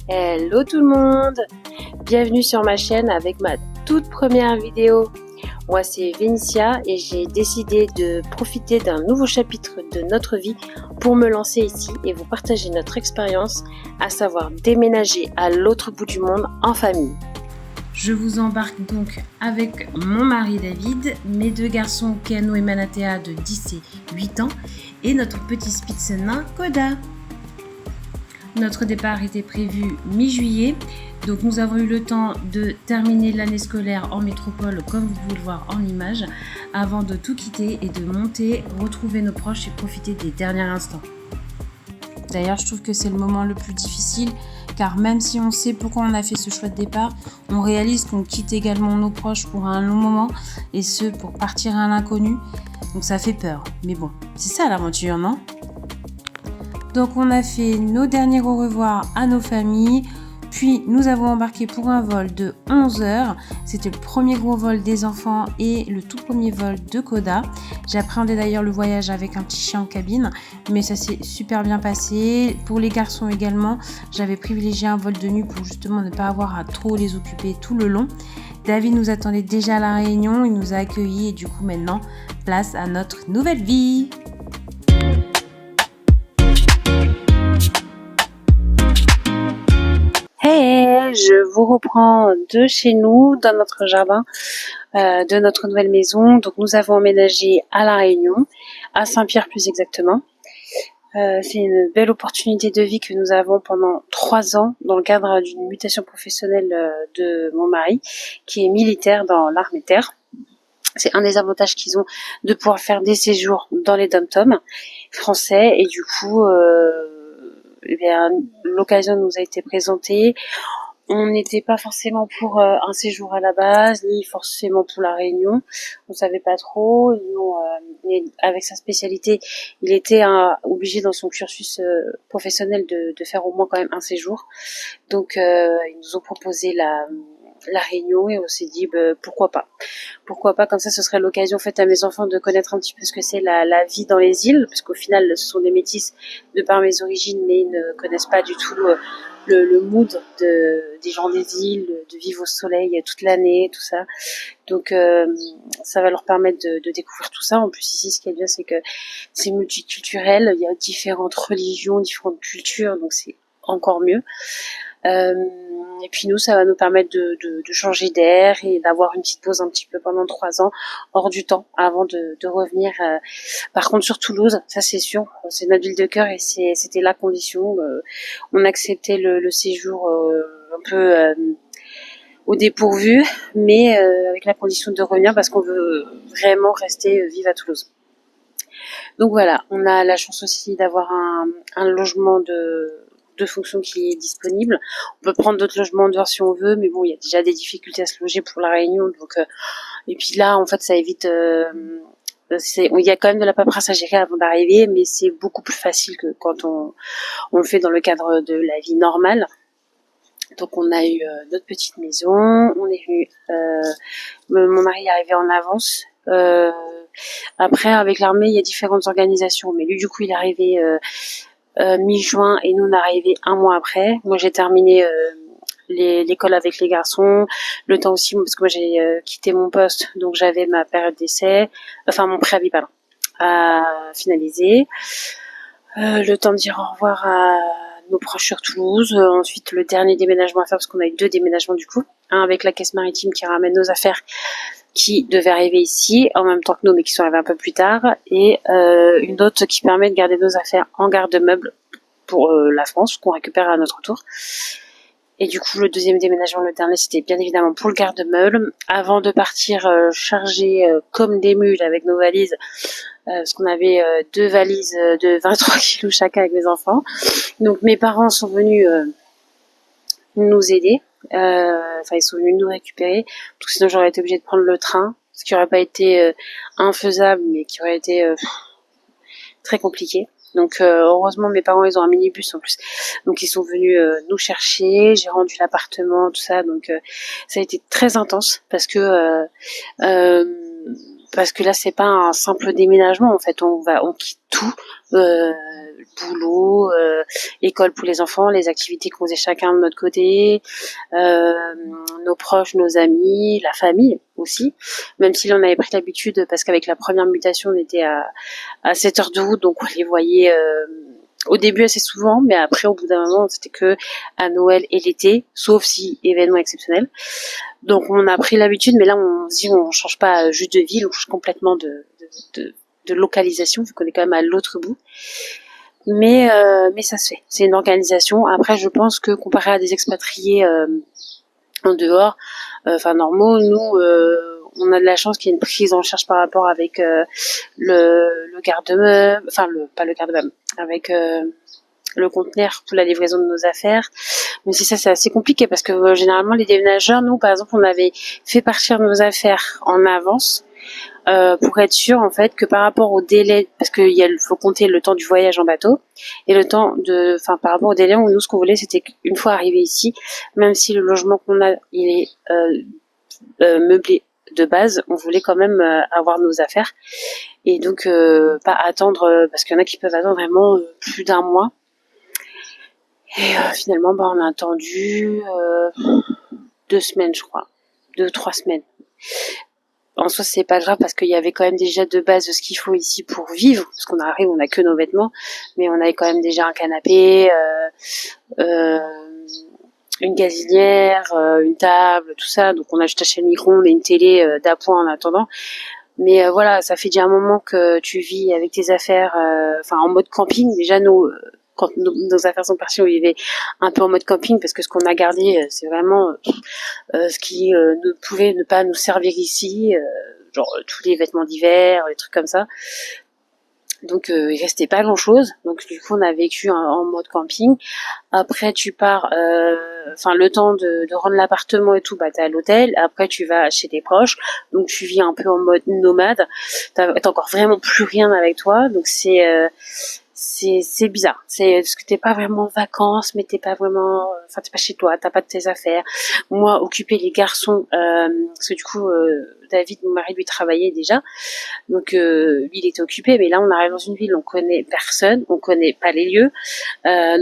Hello tout le monde, bienvenue sur ma chaîne avec ma toute première vidéo. Moi c'est Vénitia et j'ai décidé de profiter d'un nouveau chapitre de notre vie pour me lancer ici et vous partager notre expérience, à savoir déménager à l'autre bout du monde en famille. Je vous embarque donc avec mon mari David, mes deux garçons Keanu et Manatea de 10 et 8 ans et notre petit spitz nain Koda. Notre départ était prévu mi-juillet, donc nous avons eu le temps de terminer l'année scolaire en métropole, comme vous pouvez le voir en image, avant de tout quitter et de monter, retrouver nos proches et profiter des derniers instants. D'ailleurs, je trouve que c'est le moment le plus difficile, car même si on sait pourquoi on a fait ce choix de départ, on réalise qu'on quitte également nos proches pour un long moment, et ce, pour partir à l'inconnu, donc ça fait peur. Mais bon, c'est ça l'aventure, non ? Donc on a fait nos derniers au revoir à nos familles, puis nous avons embarqué pour un vol de 11 heures. C'était le premier gros vol des enfants et le tout premier vol de Koda. J'appréhendais d'ailleurs le voyage avec un petit chien en cabine, mais ça s'est super bien passé. Pour les garçons également, j'avais privilégié un vol de nuit pour justement ne pas avoir à trop les occuper tout le long. David nous attendait déjà à La Réunion, il nous a accueillis et du coup maintenant, place à notre nouvelle vie. Hey, je vous reprends de chez nous, dans notre jardin, de notre nouvelle maison. Donc nous avons emménagé à La Réunion, à Saint-Pierre plus exactement. C'est une belle opportunité de vie que nous avons pendant 3 ans dans le cadre d'une mutation professionnelle de mon mari, qui est militaire dans l'armée de terre. C'est un des avantages qu'ils ont de pouvoir faire des séjours dans les dom-toms français et du coup... l'occasion nous a été présentée. On n'était pas forcément pour un séjour à la base, ni forcément pour la Réunion. On savait pas trop. Avec sa spécialité, il était obligé dans son cursus professionnel de faire au moins quand même un séjour. Donc ils nous ont proposé la Réunion et on s'est dit pourquoi pas, comme ça ce serait l'occasion faite à mes enfants de connaître un petit peu ce que c'est la vie dans les îles, parce qu'au final ce sont des métis de par mes origines, mais ils ne connaissent pas du tout le mood des gens des îles, de vivre au soleil toute l'année, tout ça. Donc ça va leur permettre de découvrir tout ça. En plus ici ce qui est bien c'est que c'est multiculturel, il y a différentes religions, différentes cultures, donc c'est encore mieux. Et puis nous, ça va nous permettre de changer d'air et d'avoir une petite pause un petit peu pendant 3 ans hors du temps avant de revenir. Par contre, sur Toulouse, ça c'est sûr, c'est notre ville de cœur et c'était la condition. On acceptait le séjour un peu au dépourvu, mais avec la condition de revenir parce qu'on veut vraiment rester vivre à Toulouse. Donc voilà, on a la chance aussi d'avoir un logement de fonction qui est disponible. On peut prendre d'autres logements dehors si on veut, mais bon, il y a déjà des difficultés à se loger pour la Réunion. Donc, et puis là, en fait, ça évite... il y a quand même de la paperasse à gérer avant d'arriver, mais c'est beaucoup plus facile que quand on le fait dans le cadre de la vie normale. Donc on a eu notre petite maison, on est venu... mon mari est arrivé en avance. Après, avec l'armée, il y a différentes organisations, mais lui, du coup, il est arrivé... mi-juin et nous on est arrivé un mois après. Moi j'ai terminé l'école avec les garçons, le temps aussi parce que moi j'ai quitté mon poste, donc j'avais ma période d'essai, enfin mon préavis pardon, à finaliser. Le temps de dire au revoir à nos proches sur Toulouse, ensuite le dernier déménagement à faire parce qu'on a eu 2 déménagements du coup, un avec la caisse maritime qui ramène nos affaires qui devaient arriver ici en même temps que nous mais qui sont arrivés un peu plus tard et une autre qui permet de garder nos affaires en garde-meubles pour la France qu'on récupère à notre tour. Et du coup le deuxième déménagement, le dernier, c'était bien évidemment pour le garde-meubles avant de partir charger comme des mules avec nos valises parce qu'on avait 2 valises de 23 kilos chacun avec mes enfants. Donc mes parents sont venus nous aider. Ils sont venus nous récupérer, parce que sinon j'aurais été obligée de prendre le train, ce qui aurait pas été infaisable, mais qui aurait été très compliqué. Donc heureusement mes parents ils ont un minibus en plus, donc ils sont venus nous chercher. J'ai rendu l'appartement, tout ça, donc ça a été très intense parce que parce que là c'est pas un simple déménagement en fait, on quitte tout, boulot, école pour les enfants, les activités qu'on faisait chacun de notre côté, nos proches, nos amis, la famille aussi, même si on avait pris l'habitude, parce qu'avec la première mutation on était à 7 heures de route, donc on les voyait au début assez souvent, mais après au bout d'un moment c'était que à Noël et l'été, sauf si événement exceptionnel. Donc on a pris l'habitude, mais là on se dit on change pas juste de ville, on change complètement de localisation, vu qu'on est quand même à l'autre bout. Mais ça se fait. C'est une organisation. Après, je pense que comparé à des expatriés en dehors, normaux, nous, on a de la chance qu'il y ait une prise en charge par rapport avec le garde-meuble, pas le garde-meuble, avec le conteneur pour la livraison de nos affaires. Mais ça, c'est assez compliqué parce que généralement, les déménageurs, nous, par exemple, on avait fait partir nos affaires en avance. Pour être sûr en fait que par rapport au délai, parce qu'il faut compter le temps du voyage en bateau et le temps par rapport au délai, nous ce qu'on voulait c'était qu'une fois arrivé ici, même si le logement qu'on a il est meublé de base, on voulait quand même avoir nos affaires et donc pas attendre parce qu'il y en a qui peuvent attendre vraiment plus d'un mois. Et finalement on a attendu 2 semaines je crois, 2-3 semaines. En soi, c'est pas grave parce qu'il y avait quand même déjà de base ce qu'il faut ici pour vivre. Parce qu'on arrive, on a que nos vêtements, mais on avait quand même déjà un canapé, une gazinière, une table, tout ça. Donc on a juste acheté le micro-ondes et une télé d'appoint en attendant. Mais voilà, ça fait déjà un moment que tu vis avec tes affaires, en mode camping. Déjà, nous, quand nos affaires sont parties, on vivait un peu en mode camping parce que ce qu'on a gardé, c'est vraiment ce qui ne pouvait ne pas nous servir ici, genre tous les vêtements d'hiver, les trucs comme ça. Donc il restait pas grand chose. Donc du coup on a vécu en mode camping. Après tu pars, le temps de rendre l'appartement et tout, t'es à l'hôtel. Après tu vas chez tes proches. Donc tu vis un peu en mode nomade. T'as encore vraiment plus rien avec toi. Donc c'est bizarre. C'est parce que t'es pas vraiment en vacances, mais t'es pas vraiment, t'es pas chez toi, t'as pas de tes affaires. Moi, occuper les garçons, parce que du coup, David, mon mari, lui travaillait déjà, donc lui, il était occupé. Mais là, on arrive dans une ville, on connaît personne, on connaît pas les lieux,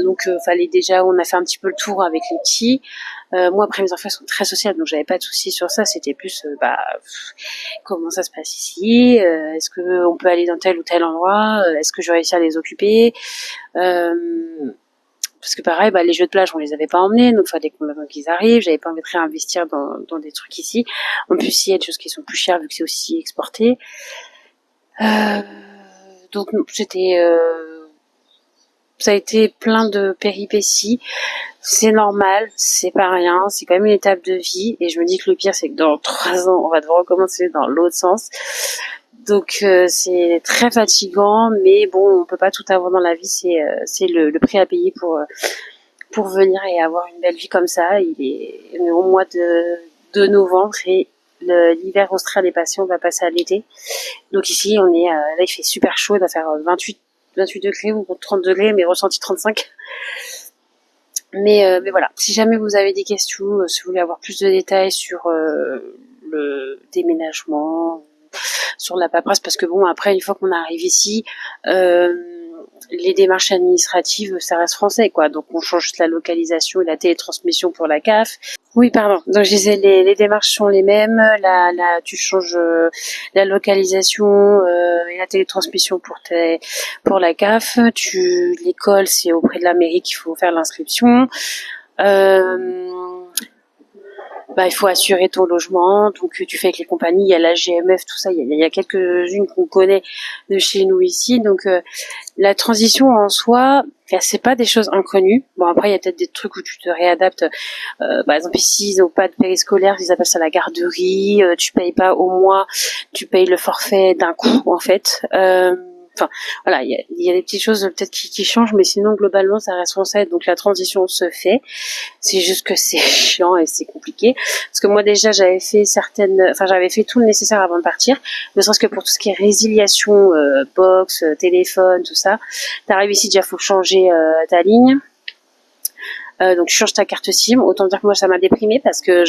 donc fallait déjà, on a fait un petit peu le tour avec les petits. Moi, après, mes enfants sont très sociales, donc j'avais pas de soucis sur ça. C'était plus, comment ça se passe ici, est-ce que on peut aller dans tel ou tel endroit, est-ce que je vais réussir à les occuper, parce que pareil, les jeux de plage, on les avait pas emmenés, donc fallait qu'ils arrivent. J'avais pas envie de réinvestir dans des trucs ici. En plus, il y a des choses qui sont plus chères vu que c'est aussi exporté. Donc c'était ça a été plein de péripéties. C'est normal, c'est pas rien, c'est quand même une étape de vie. Et je me dis que le pire, c'est que dans 3 ans, on va devoir recommencer dans l'autre sens. Donc c'est très fatigant, mais bon, on peut pas tout avoir dans la vie. C'est le prix à payer pour venir et avoir une belle vie comme ça. On est au mois de novembre et l'hiver austral est passé, on va passer à l'été. Donc ici, on est là, il fait super chaud, il va faire 28 degrés ou 30 degrés, mais ressenti 35. Mais voilà, si jamais vous avez des questions, si vous voulez avoir plus de détails sur le déménagement, sur la paperasse, parce que bon, après, une fois qu'on arrive ici, les démarches administratives, ça reste français, quoi. Donc on change juste la localisation et la télétransmission pour la CAF. Oui, pardon. Donc je disais, les démarches sont les mêmes. Tu changes la localisation et la télétransmission pour la CAF. L'école, c'est auprès de la mairie qu'il faut faire l'inscription. Il faut assurer ton logement, donc tu fais avec les compagnies, il y a la GMF, tout ça, il y a quelques-unes qu'on connaît de chez nous ici, donc la transition en soi, c'est pas des choses inconnues. Bon, après il y a peut-être des trucs où tu te réadaptes, par exemple ici ils n'ont pas de périscolaire, ils appellent ça la garderie, tu payes pas au mois, tu payes le forfait d'un coup en fait. Voilà, il y a des petites choses peut-être qui changent, mais sinon globalement ça reste français, donc la transition se fait. C'est juste que c'est chiant et c'est compliqué, parce que moi déjà j'avais fait tout le nécessaire avant de partir, ne serait-ce que pour tout ce qui est résiliation, box, téléphone, tout ça. T'arrives ici, déjà faut changer ta ligne. Donc tu changes ta carte SIM. Autant dire que moi ça m'a déprimée parce que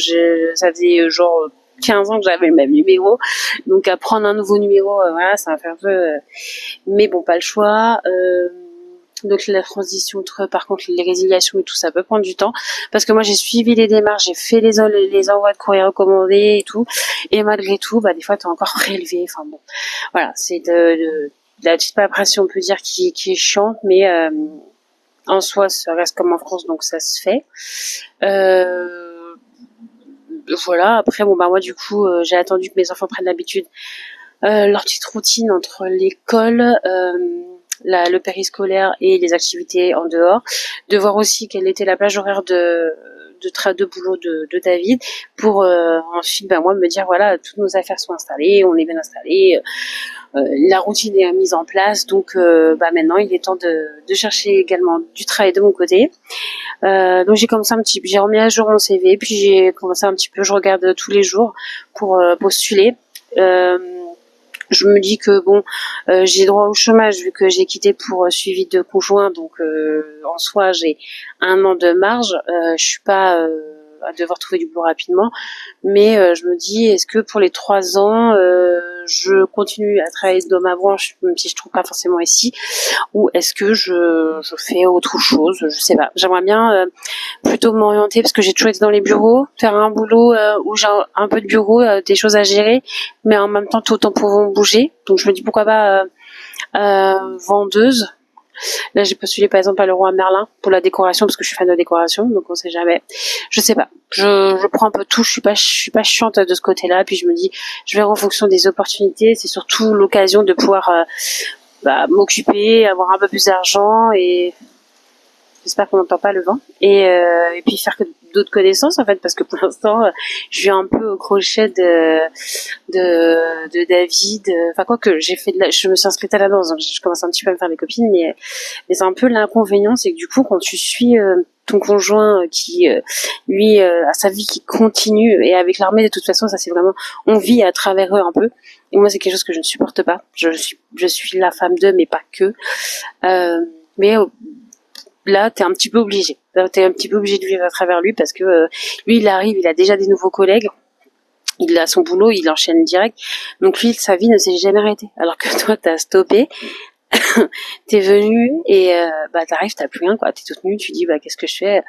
ça faisait genre 15 ans que j'avais le même numéro. Donc à prendre un nouveau numéro, voilà, ça va faire un peu... mais bon, pas le choix. Donc la transition entre, par contre, les résiliations et tout, ça peut prendre du temps. Parce que moi, j'ai suivi les démarches, j'ai fait les envois de courrier recommandés et tout. Et malgré tout, des fois, t'es encore prélevé. Enfin bon, voilà, c'est de la petite paperasse, on peut dire, qui est chiante, mais en soi, ça reste comme en France, donc ça se fait. Voilà, après, moi, du coup, j'ai attendu que mes enfants prennent l'habitude, leur petite routine entre l'école, le périscolaire et les activités en dehors, de voir aussi quelle était la plage horaire de boulot de David, pour ensuite moi me dire voilà, toutes nos affaires sont installées, on est bien installés, la routine est mise en place, donc maintenant il est temps de chercher également du travail de mon côté. Donc j'ai remis à jour mon CV, puis j'ai commencé un petit peu, je regarde tous les jours pour postuler. Je me dis que j'ai droit au chômage vu que j'ai quitté pour suivi de conjoint, donc en soi j'ai 1 an de marge. Je suis pas à devoir trouver du boulot rapidement, mais je me dis, est-ce que pour les 3 ans je continue à travailler dans ma branche même si je trouve pas forcément ici, ou est-ce que je fais autre chose, je sais pas. J'aimerais bien plutôt m'orienter, parce que j'ai toujours été dans les bureaux, faire un boulot où j'ai un peu de bureau, des choses à gérer, mais en même temps tout en pouvant bouger. Donc je me dis pourquoi pas vendeuse. Là j'ai postulé par exemple à Leroy Merlin pour la décoration, parce que je suis fan de décoration, donc on sait jamais. Je sais pas. Je prends un peu tout, je suis pas chiante de ce côté-là, puis je me dis je verrai en fonction des opportunités. C'est surtout l'occasion de pouvoir m'occuper, avoir un peu plus d'argent, et j'espère qu'on n'entend pas le vent, et puis faire d'autres connaissances en fait, parce que pour l'instant je suis un peu au crochet de David. Enfin quoi que je me suis inscrite à la danse, donc je commence un petit peu à me faire des copines, mais c'est un peu l'inconvénient, c'est que du coup quand tu suis ton conjoint qui lui a sa vie qui continue, et avec l'armée de toute façon ça c'est vraiment, on vit à travers eux un peu, et moi c'est quelque chose que je ne supporte pas. Je suis la femme d'eux, mais pas que. Mais là, t'es un petit peu obligé. T'es un petit peu obligé de vivre à travers lui, parce que lui, il arrive, il a déjà des nouveaux collègues, il a son boulot, il enchaîne direct. Donc lui, sa vie ne s'est jamais arrêtée. Alors que toi, t'as stoppé, t'es venu et t'arrives, t'as plus rien, quoi. T'es toute nue, tu dis qu'est-ce que je fais?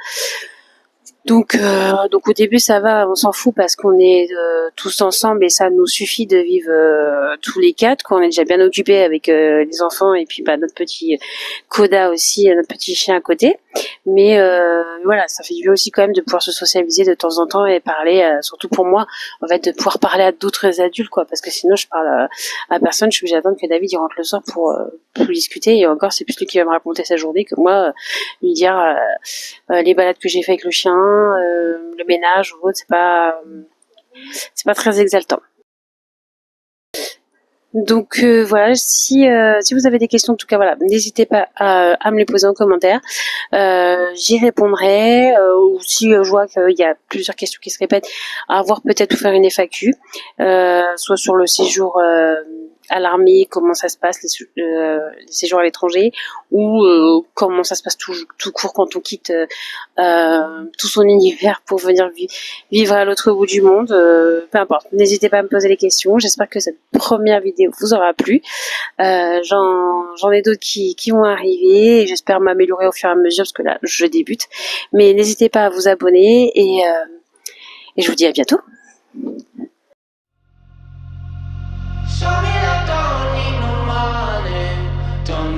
Donc au début ça va, on s'en fout parce qu'on est tous ensemble et ça nous suffit de vivre tous les 4, qu'on est déjà bien occupés avec les enfants, et puis notre petit Koda aussi, notre petit chien à côté. Mais voilà, ça fait du bien aussi quand même de pouvoir se socialiser de temps en temps et parler, surtout pour moi, en fait, de pouvoir parler à d'autres adultes, quoi, parce que sinon je parle à personne. Je suis obligée d'attendre que David il rentre le soir pour discuter, et encore c'est plus lui qui va me raconter sa journée que moi lui dire les balades que j'ai fait avec le chien, le ménage ou autre. C'est pas très exaltant. Donc voilà, si vous avez des questions, en tout cas voilà, n'hésitez pas à me les poser en commentaire. J'y répondrai, ou si je vois qu'il y a plusieurs questions qui se répètent, à voir peut-être pour faire une FAQ, soit sur le séjour à l'armée, comment ça se passe, les séjours à l'étranger, ou comment ça se passe tout court quand on quitte tout son univers pour venir vivre à l'autre bout du monde. Peu importe, n'hésitez pas à me poser les questions. J'espère que cette première vidéo vous aura plu. J'en ai d'autres qui vont arriver, et j'espère m'améliorer au fur et à mesure, parce que là je débute. Mais n'hésitez pas à vous abonner, et je vous dis à bientôt. Show me that don't need no money, don't